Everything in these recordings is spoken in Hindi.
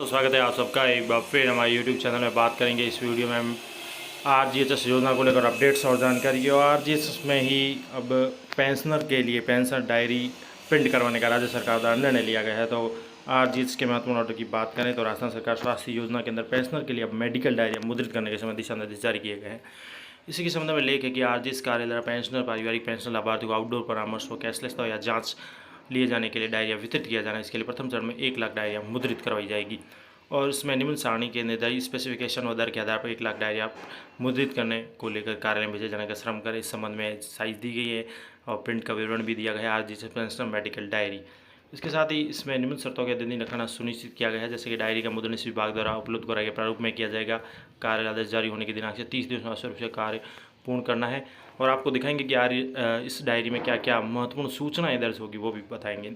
तो स्वागत है आप सबका एक बार फिर हमारे YouTube चैनल में। बात करेंगे इस वीडियो में हम RGHS योजना को लेकर अपडेट्स और जानकारी की। और RGHS में ही अब पेंशनर के लिए पेंशन डायरी प्रिंट करवाने का राज्य सरकार द्वारा निर्णय लिया गया है। तो RGHS के महत्वपूर्ण ऑर्डर की बात करें तो राजस्थान सरकार स्वास्थ्य योजना के अंदर पेंशनर के लिए अब मेडिकल डायरी मुद्रित करने के संबंध दिशा निर्देश जारी किए गए हैं। इसी के संबंध में लेख है कि RGHS कार्यालय द्वारा पेंशनर पारिवारिक पेंशन लाभार्थियों को आउटडोर परामर्श व कैशलेस या जाँच लिए जाने के लिए डायरिया वितरित किया जाना है। इसके लिए प्रथम चरण में 1 लाख डायरिया मुद्रित करवाई जाएगी और इसमें निम्न सारणी के निर्धारित स्पेसिफिकेशन व दर के आधार पर 1 लाख डायरिया मुद्रित करने को लेकर कार्यालय में भेजे जाने का श्रम कर इस संबंध में साइज दी गई है और प्रिंट का विवरण भी दिया गया है RGHS पेंशनर मेडिकल डायरी। इसके साथ ही इसमें निम्न शर्तों के अधीन रखना सुनिश्चित किया गया है, जैसे कि डायरी का मुद्रण इस विभाग द्वारा उपलब्ध कराए गए प्रारूप में किया जाएगा। कार्य आदेश जारी होने के दिनांक से 30 दिनों से कार्य पूर्ण करना है। और आपको दिखाएंगे कि इस डायरी में क्या क्या महत्वपूर्ण सूचनाएं दर्ज होगी वो भी बताएंगे।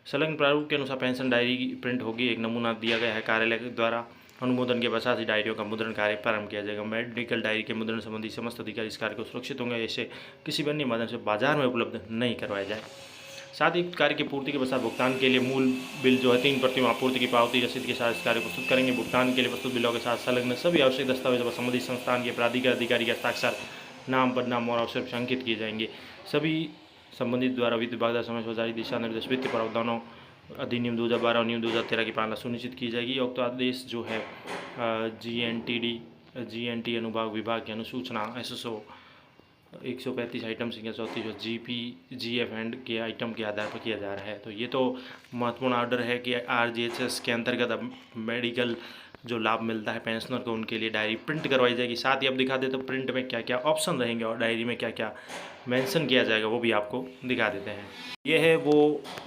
संलग्न प्रारूप के अनुसार पेंशन डायरी प्रिंट होगी। एक नमूना दिया गया है। कार्यालय द्वारा अनुमोदन के पश्चात ही डायरियों का मुद्रण कार्य प्रारंभ किया जाएगा। मेडिकल डायरी के मुद्रण संबंधी समस्त अधिकारी इस कार्य को सुरक्षित होंगे, ऐसे किसी भी अन्य माध्यम से बाजार में उपलब्ध नहीं करवाया जाए। साथ ही कार्य की पूर्ति के पश्चात भुगतान के लिए मूल बिल जो है 3 प्रतियों आपूर्ति की पावती रसीद के साथ इस कार्य प्रस्तुत करेंगे। भुगतान के लिए प्रस्तुत बिलों के साथ संलग्न सभी आवश्यक दस्तावेजों पर संबंधित संस्थान के प्राधिकार अधिकारी के हस्ताक्षर, नाम, पदनाम और अवसर अंकित किए जाएंगे। सभी संबंधित द्वारा वित्त विभाग द्वारा समय पर जारी दिशा निर्देश वित्तीय प्रावधानों अधिनियम 2012 और नियम 2013 की पालना सुनिश्चित की जाएगी। उक्त आदेश जो है GNT अनुभाग विभाग की अनुसूचना SSO 135 आइटम संख्या 34 GF एंड के आइटम के आधार पर किया जा रहा है। तो ये तो महत्वपूर्ण ऑर्डर है कि RGHS के अंतर्गत अब मेडिकल जो लाभ मिलता है पेंशनर को, उनके लिए डायरी प्रिंट करवाई जाएगी। साथ ही अब दिखा देते तो प्रिंट में क्या क्या ऑप्शन रहेंगे और डायरी में क्या क्या मेंशन किया जाएगा वो भी आपको दिखा देते हैं। ये है वो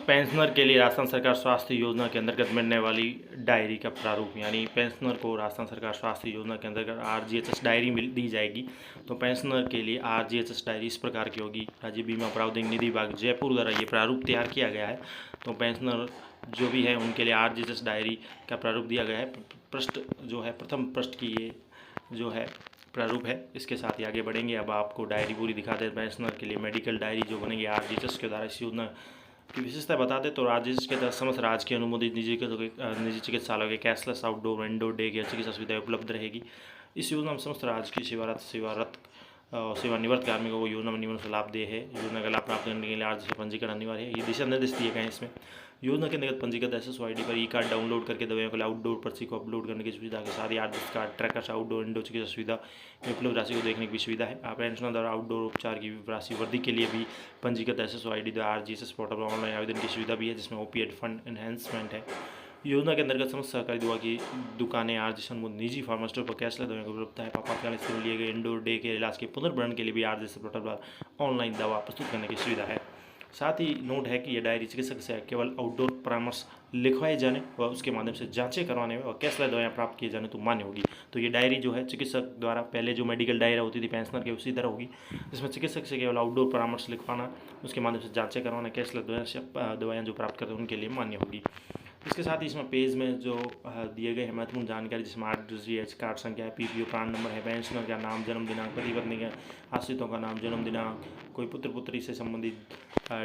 पेंशनर के लिए राजस्थान सरकार स्वास्थ्य योजना के अंतर्गत मिलने वाली डायरी का प्रारूप, यानी पेंशनर को राजस्थान सरकार स्वास्थ्य योजना के अंतर्गत RGHS डायरी दी जाएगी। तो पेंशनर के लिए RGHS डायरी इस प्रकार की होगी। राज्य बीमा प्रावधानिक निधि विभाग जयपुर द्वारा ये प्रारूप तैयार किया गया है। तो पेंशनर जो भी है उनके लिए RGHS डायरी का प्रारूप दिया गया है। पृष्ठ जो है प्रथम पृष्ठ की ये जो है प्रारूप है। इसके साथ ही आगे बढ़ेंगे। अब आपको डायरी पूरी दिखा दे। पेंशनर के लिए मेडिकल डायरी जो बनेगी RGHS के द्वारा इस योजना की विशेषता बता दें तो RGHS के तहत समस्त राज्य के अनुमोदित निजी चिकित्सालयों के cashless outdoor indoor day care चिकित्सा सुविधाएं उपलब्ध रहेगी। इस योजना में समस्त राज्य की सेवानिवृत्त कार्मिकों को योजना में नियमों से लाभ दे है। योजना का लाभ प्राप्त करने के लिए RGHS पंजीकरण अनिवार्य है। ये दिशा निर्देश दिए गए हैं इसमें। योजना के अंतर्गत पंजीकृत SSO ID पर कार्ड डाउनलोड करके दवाइयों के लिए आउटडोर पर्ची को अपलोड करने की सुविधा के साथ ही RGHS card trackers outdoor indoor चिकित्सा सुविधा में उपलब्ध राशि को देखने की भी सुविधा है। पेंशनर द्वारा आउटडोर उपचार की राशि वृद्धि के लिए भी पंजीकृत SSO ID द्वारा RGHS पोर्टल पर ऑनलाइन आवेदन की सुविधा भी है, जिसमें OPED फंड एनहेंसमेंट है। योजना के अंतर्गत समस्त सरकारी दवा की दुकानें RGHS अनुमोदित निजी फार्मास्टोर पर कैशलेस दवाइयों की उपलब्धता है। आपातकालीन स्थिति में लिए गए इंडोर डे के इलाज के पुनर्भरण के लिए भी RGHS पोर्टल पर ऑनलाइन दवा प्रस्तुत करने की सुविधा है। साथ ही नोट है कि यह डायरी चिकित्सक से केवल आउटडोर परामर्श लिखवाए जाने व उसके माध्यम से जांचें करवाने में और कैशलेस दवाएं प्राप्त किए जाने तो मान्य होगी। तो ये डायरी जो है चिकित्सक द्वारा पहले जो मेडिकल डायरी होती थी पेंशनर के उसी तरह होगी, जिसमें चिकित्सक से केवल आउटडोर परामर्श लिखवाना, उसके माध्यम से जांचें करवाना, कैशलेस दवाएँ जो प्राप्त करते हैं उनके लिए मान्य होगी। इसके साथ ही इसमें पेज में जो दिए गए हैं महत्वपूर्ण जानकारी, जिसमें RGHS कार्ड संख्या है, PPO प्राण नंबर है, पेंशनर का नाम, जन्म दिनांक, पति पत्नी के आश्रितों का नाम, जन्म दिनांक, कोई पुत्र पुत्री से संबंधित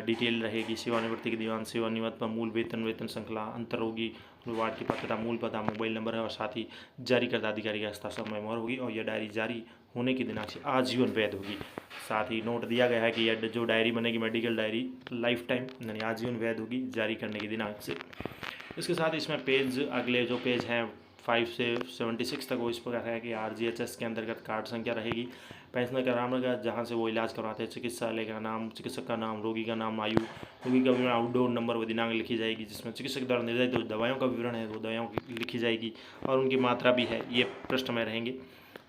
डिटेल रहेगी, सेवानिवृत्ति के दीवान, सेवानिवृत्त पर मूल वेतन श्रृंखला, अंतरोगी वार्ड की पात्रता, मूल पता, मोबाइल नंबर है और साथ ही जारीकर्ता अधिकारी का हस्ताक्षर में मोहर होगी और यह डायरी जारी होने के दिनांक से आजीवन वैध होगी। साथ ही नोट दिया गया है कि यह जो डायरी बनेगी मेडिकल डायरी लाइफ टाइम यानी आजीवन वैध होगी जारी करने के दिनांक से। इसके साथ इसमें पेज अगले जो पेज हैं 5 से 76 तक वो इस प्रकार है कि RGHS के अंतर्गत कार्ड संख्या रहेगी, पेंशनर का नाम रहेगा, जहाँ से वो इलाज करवाते हैं, चिकित्सालय का नाम, चिकित्सक का नाम, रोगी का नाम, आयु, रोगी का विवरण, आउटडोर नंबर व दिनांक लिखी जाएगी, जिसमें चिकित्सक द्वारा निर्धारित जो दवाइयों का विवरण है वो दवाइयों की लिखी जाएगी और उनकी मात्रा भी है, ये पृष्ठ में रहेंगे।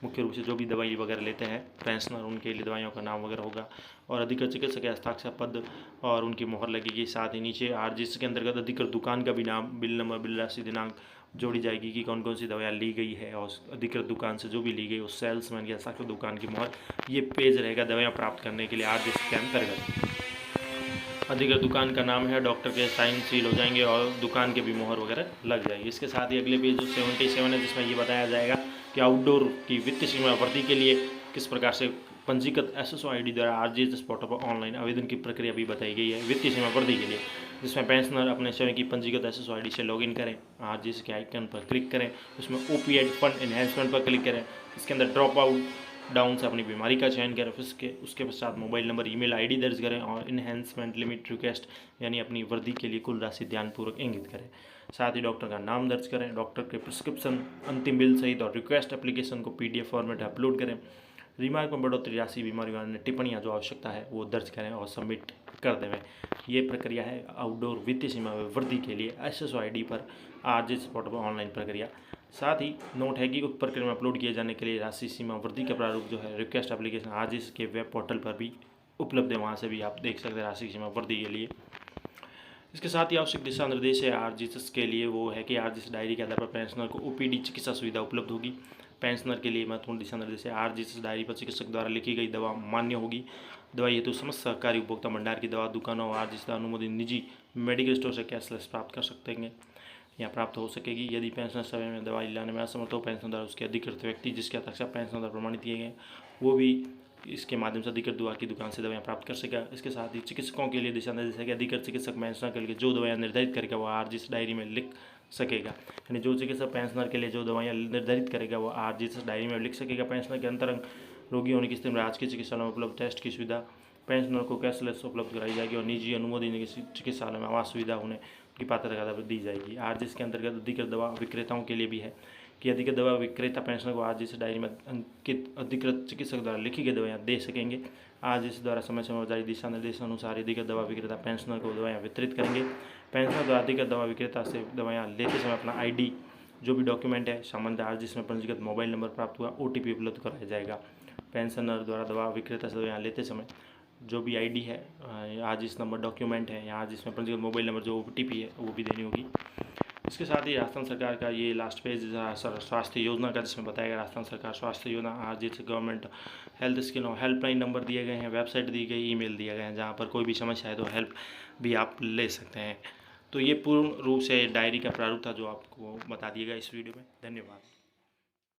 मुख्य रूप से जो भी दवाई वगैरह लेते हैं पेंशनर उनके लिए दवाइयों का नाम वगैरह होगा और अधिकृत चिकित्सक के हस्ताक्षर पद और उनकी मोहर लगेगी। साथ ही नीचे RGHS के अंतर्गत अधिकृत दुकान का भी नाम, बिल नंबर, बिल राशि, दिनांक जोड़ी जाएगी कि कौन कौन सी दवाइयाँ ली गई है और अधिकृत दुकान से जो भी ली गई उस सेल्समैन के हस्ताक्षर दुकान की मोहर, ये पेज रहेगा दवाइयाँ प्राप्त करने के लिए RGHS के अंतर्गत। अधिकृत दुकान का नाम है, डॉक्टर के साइन सील हो जाएंगे और दुकान के भी मोहर वगैरह लग जाएगी। इसके साथ ही अगले पेज 77 है, जिसमें ये बताया जाएगा कि आउटडोर की वित्तीय सीमा वृद्धि के लिए किस प्रकार से पंजीकृत SSO ID द्वारा RGHS पोर्टल पर ऑनलाइन आवेदन की प्रक्रिया भी बताई गई है वित्तीय सीमा वृद्धि के लिए। जिसमें पेंशनर अपने स्वयं की पंजीकृत एसएसओ आईडी से लॉगिन करें, आरजीएस के आइकन पर क्लिक करें, उसमें ओपीएड फंड एनहेंसमेंट पर क्लिक करें, इसके अंदर ड्रॉप आउट डाउन से अपनी बीमारी का चयन करें, फिर उसके पश्चात मोबाइल नंबर ईमेल आईडी दर्ज करें और इनहेंसमेंट लिमिट रिक्वेस्ट यानी अपनी वर्दी के लिए कुल राशि ध्यानपूर्वक इंगित करें। साथ ही डॉक्टर का नाम दर्ज करें, डॉक्टर के प्रिस्क्रिप्शन, अंतिम बिल सहित और रिक्वेस्ट एप्लीकेशन को पीडीएफ फॉर्मेट अपलोड करें। रिमार्क में बढ़ोतरी राशि बीमारी वाले टिप्पणियाँ जो आवश्यकता है वो दर्ज करें और सबमिट कर देवें। ये प्रक्रिया है आउटडोर वित्तीय सीमा में वृद्धि के लिए एसएसओ आईडी पर आरजीएस पोर्टल पर ऑनलाइन प्रक्रिया। साथ ही नोट है कि उक्त प्रक्रिया में अपलोड किए जाने के लिए राशि सीमा वृद्धि का प्रारूप जो है रिक्वेस्ट एप्लीकेशन आरजीएस के वेब पोर्टल पर भी उपलब्ध है, वहाँ से भी आप देख सकते हैं राशि सीमा वृद्धि के लिए। इसके साथ ही आवश्यक दिशा निर्देश है आरजीएस के लिए, वो है कि आरजीएस डायरी के आधार पर पेंशनर को ओपीडी चिकित्सा सुविधा उपलब्ध होगी। पेंशनर के लिए महत्वपूर्ण दिशा निर्देश है, आरजीएस डायरी पर चिकित्सक द्वारा लिखी गई दवा मान्य होगी। दवाई हेतु समस्त सहकारी उपभोक्ता भंडार की दवा दुकानों और आरजीएस अनुमोदित निजी मेडिकल स्टोर से कैशलेस प्राप्त कर सकते हैं या प्राप्त हो सकेगी। यदि पेंशनर समय में दवाई लाने में असमर्थ हो, पेंशन द्वारा उसके अधिकृत व्यक्ति जिसके हस्ताक्षर पेंशन द्वारा प्रमाणित किए गए वो भी इसके माध्यम से अधिकृत दवा की दुकान से दवाएं प्राप्त कर सकेगा। इसके साथ ही चिकित्सकों के लिए दिशा निर्देश है कि अधिकृत चिकित्सक पेंशनर के लिए जो दवाएं निर्धारित करेगा वो आरजीएस डायरी में लिख सकेगा। यानी जो चिकित्सक पेंशनर के लिए जो दवाइयाँ निर्धारित करेगा वो आरजीएस डायरी में लिख सकेगा। पेंशनर के अंतरंग रोगी होने की स्थिति में राजकीय चिकित्सालय में उपलब्ध टेस्ट की सुविधा पेंशनर को कैशलेस उपलब्ध कराई जाएगी और निजी अनुमोदित चिकित्सालय में आवास सुविधा होने की पात्रता दी जाएगी। आरजीएस के अंतर्गत अधिकृत दवा विक्रेताओं के लिए भी है कि अधिकृत दवा विक्रेता पेंशनर को आरजीएस डायरी में अंकित अधिकृत चिकित्सक द्वारा लिखी गई दवाइयाँ दे सकेंगे। आरजीएस द्वारा समय समय पर जारी दिशा निर्देश अनुसार अधिकृत दवा विक्रेता पेंशनर को दवाइयाँ वितरित करेंगे। पेंशनर द्वारा अधिकृत दवा विक्रेता से दवाइयाँ लेते समय अपना आईडी जो भी डॉक्यूमेंट है संबंधित आरजीएस में पंजीकृत मोबाइल नंबर प्राप्त हुआ ओटीपी उपलब्ध कराया जाएगा। पेंशनर द्वारा दवा विक्रेता से दवाइयाँ लेते समय जो भी आईडी है आरजीएस नंबर डॉक्यूमेंट है या आरजीएस में पंजीकृत मोबाइल नंबर जो ओटीपी है वो भी देनी होगी। इसके साथ ही राजस्थान सरकार का ये लास्ट पेज स्वास्थ्य योजना का, जिसमें बताया गया राजस्थान सरकार स्वास्थ्य योजना आरजीएस गवर्नमेंट हेल्थ स्कीम और हेल्पलाइन नंबर दिए गए हैं, वेबसाइट दी गई, ईमेल दिया गया है, जहाँ पर कोई भी समस्या है तो हेल्प भी आप ले सकते हैं। तो ये पूर्ण रूप से डायरी का प्रारूप था जो आपको बता दिया गया इस वीडियो में। धन्यवाद।